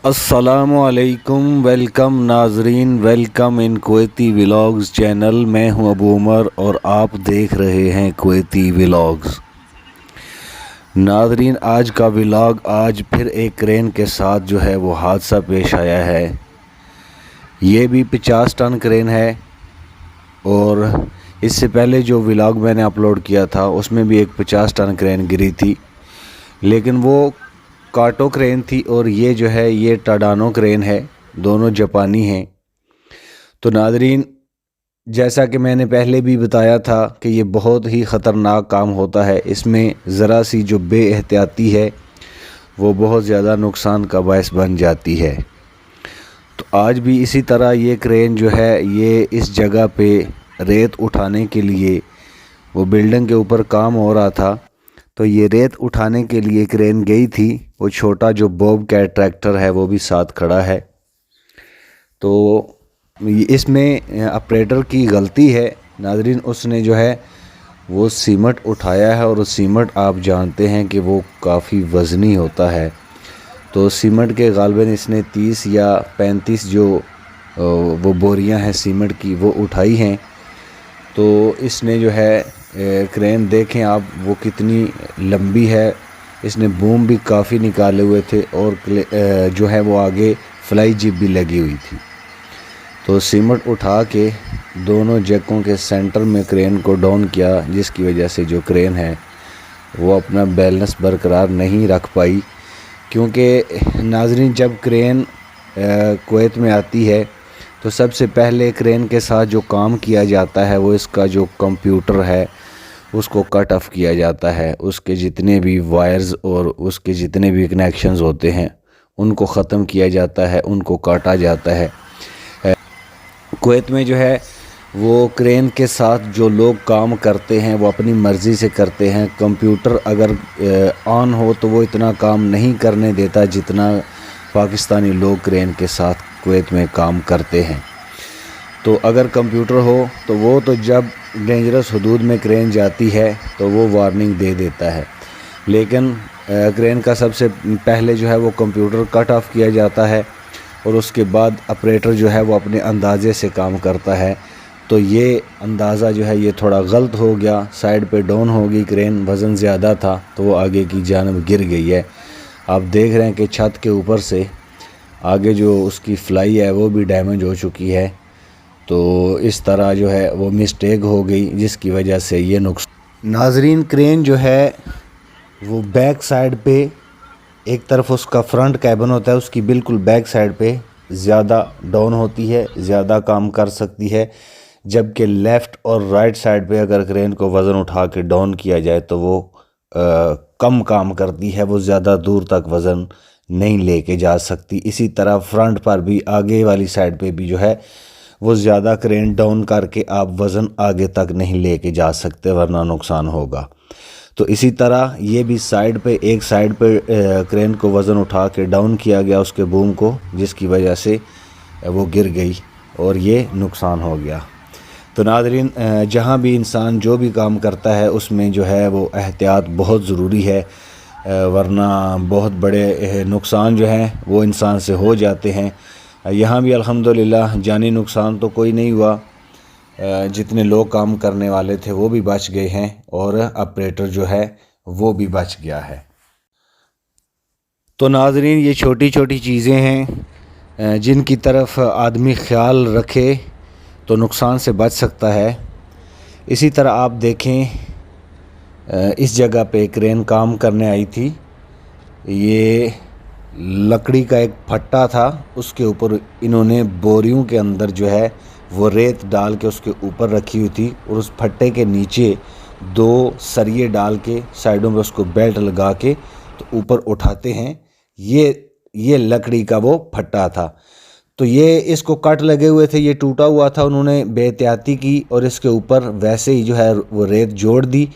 अस्सलामुअलैकुम। वेलकम नाजरीन, welcome in Kuwaiti vlogs channel. मैं हूं अबू उमर और आप देख रहे हैं कुवैती व्लॉग्स। नाजरीन, आज का व्लॉग आज फिर एक क्रेन के साथ जो है वो हादसा पेश आया है। ये भी 50 टन क्रेन है और इससे पहले जो व्लॉग मैंने अपलोड किया था उसमें भी एक 50 टन क्रेन गिरी थी, लेकिन वो काटो क्रेन थी और ये जो है ये टाडानो क्रेन है। दोनों जापानी हैं। तो नादरीन, जैसा कि मैंने पहले भी बताया था कि ये बहुत ही ख़तरनाक काम होता है। इसमें ज़रा सी जो बेएहतियाती है वो बहुत ज़्यादा नुकसान का बायस बन जाती है। तो आज भी इसी तरह ये क्रेन जो है ये इस जगह पे रेत उठाने के लिए, वो बिल्डिंग के ऊपर काम हो रहा था, तो ये रेत उठाने के लिए क्रेन गई थी। वो छोटा जो बॉब कैट ट्रैक्टर है वो भी साथ खड़ा है। तो इसमें ऑपरेटर की गलती है नाजरीन। उसने जो है वो सीमेंट उठाया है और सीमेंट आप जानते हैं कि वो काफ़ी वज़नी होता है। तो सीमेंट के गालबन इसने 30 या 35 जो वो बोरियां हैं सीमेंट की वो उठाई हैं। तो इसने जो है क्रेन देखें आप वो कितनी लंबी है। इसने बूम भी काफ़ी निकाले हुए थे और जो है वो आगे फ्लाई जिप भी लगी हुई थी। तो सीमेंट उठा के दोनों जैकों के सेंटर में क्रेन को डाउन किया, जिसकी वजह से जो क्रेन है वो अपना बैलेंस बरकरार नहीं रख पाई। क्योंकि नाजरीन, जब क्रेन कुवैत में आती है तो सबसे पहले क्रेन के साथ जो काम किया जाता है वो इसका जो कंप्यूटर है उसको कट ऑफ किया जाता है। उसके जितने भी वायर्स और उसके जितने भी कनेक्शंस होते हैं उनको ख़त्म किया जाता है, उनको काटा जाता है। कुवैत में जो है वो क्रेन के साथ जो लोग काम करते हैं वो अपनी मर्ज़ी से करते हैं। कंप्यूटर अगर ऑन हो तो वो इतना काम नहीं करने देता जितना पाकिस्तानी लोग क्रेन के साथ कुवैत में काम करते हैं। तो अगर कंप्यूटर हो तो वो तो जब डेंजरस हदूद में क्रेन जाती है तो वो वार्निंग दे देता है, लेकिन क्रेन का सबसे पहले जो है वो कंप्यूटर कट ऑफ किया जाता है और उसके बाद ऑपरेटर जो है वो अपने अंदाज़े से काम करता है। तो ये अंदाज़ा जो है ये थोड़ा गलत हो गया, साइड पे डाउन हो गई क्रेन, वज़न ज़्यादा था तो वो आगे की जानब गिर गई है। आप देख रहे हैं कि छत के ऊपर से आगे जो उसकी फ्लाई है वो भी डैमेज हो चुकी है। तो इस तरह जो है वो मिस्टेक हो गई जिसकी वजह से ये नुकसान। नाजरीन, क्रेन जो है वो बैक साइड पे, एक तरफ उसका फ्रंट कैबिन होता है, उसकी बिल्कुल बैक साइड पे ज़्यादा डाउन होती है, ज़्यादा काम कर सकती है। जबकि लेफ़्ट और राइट साइड पे अगर क्रेन को वज़न उठा के डाउन किया जाए तो वो कम काम करती है, वो ज़्यादा दूर तक वज़न नहीं लेके जा सकती। इसी तरह फ्रंट पर भी, आगे वाली साइड पे भी जो है वो ज़्यादा क्रेन डाउन करके आप वज़न आगे तक नहीं लेके जा सकते, वरना नुकसान होगा। तो इसी तरह ये भी साइड पे, एक साइड पे क्रेन को वज़न उठा के डाउन किया गया उसके बूम को, जिसकी वजह से वो गिर गई और ये नुकसान हो गया। तो नाज़रीन, जहाँ भी इंसान जो भी काम करता है उसमें जो है वो एहतियात बहुत ज़रूरी है, वरना बहुत बड़े नुकसान जो हैं वो इंसान से हो जाते हैं। यहाँ भी अल्हम्दुलिल्लाह जानी नुकसान तो कोई नहीं हुआ। जितने लोग काम करने वाले थे वो भी बच गए हैं और ऑपरेटर जो है वो भी बच गया है। तो नाज़रीन, ये छोटी छोटी चीज़ें हैं जिनकी तरफ आदमी ख्याल रखे तो नुकसान से बच सकता है। इसी तरह आप देखें, इस जगह पे क्रेन काम करने आई थी। ये लकड़ी का एक फट्टा था, उसके ऊपर इन्होंने बोरियों के अंदर जो है वो रेत डाल के उसके ऊपर रखी हुई थी और उस फट्टे के नीचे 2 सरिये डाल के साइडों में उसको बेल्ट लगा के तो ऊपर उठाते हैं। ये लकड़ी का वो फट्टा था। तो ये इसको कट लगे हुए थे, ये टूटा हुआ था, उन्होंने बेहतियाती की और इसके ऊपर वैसे ही जो है वो रेत जोड़ दी।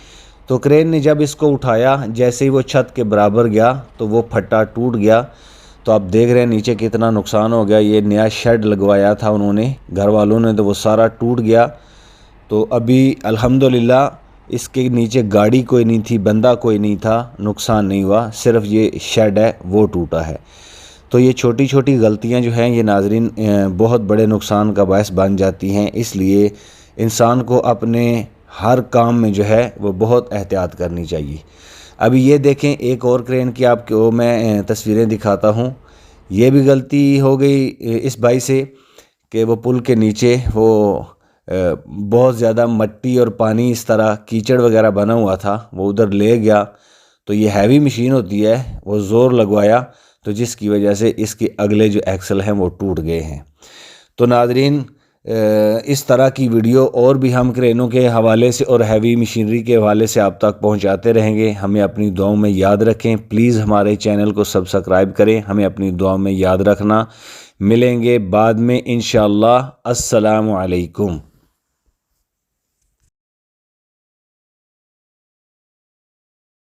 तो क्रेन ने जब इसको उठाया, जैसे ही वो छत के बराबर गया तो वो फट्टा टूट गया। तो आप देख रहे हैं नीचे कितना नुकसान हो गया। ये नया शेड लगवाया था उन्होंने, घर वालों ने, तो वो सारा टूट गया। तो अभी अल्हम्दुलिल्लाह इसके नीचे गाड़ी कोई नहीं थी, बंदा कोई नहीं था, नुकसान नहीं हुआ, सिर्फ ये शेड है वो टूटा है। تو یہ چھوٹی چھوٹی غلطیاں جو ہیں یہ ناظرین بہت بڑے نقصان کا باعث بن جاتی ہیں، اس لیے انسان کو اپنے ہر کام میں جو ہے وہ بہت احتیاط کرنی چاہیے۔ ابھی یہ دیکھیں ایک اور کرین کی آپ کو میں تصویریں دکھاتا ہوں۔ یہ بھی غلطی ہو گئی اس بھائی سے کہ وہ پل کے نیچے وہ بہت زیادہ مٹی اور پانی اس طرح کیچڑ وغیرہ بنا ہوا تھا، وہ ادھر لے گیا تو یہ ہیوی مشین ہوتی ہے، وہ زور لگوایا تو جس کی وجہ سے اس کے اگلے جو ایکسل ہیں وہ ٹوٹ گئے ہیں۔ تو ناظرین اس طرح کی ویڈیو اور بھی ہم کرینوں کے حوالے سے اور ہیوی مشینری کے حوالے سے آپ تک پہنچاتے رہیں گے۔ ہمیں اپنی دعاؤں میں یاد رکھیں، پلیز ہمارے چینل کو سبسکرائب کریں، ہمیں اپنی دعاؤں میں یاد رکھنا۔ ملیں گے بعد میں انشاءاللہ۔ السلام علیکم۔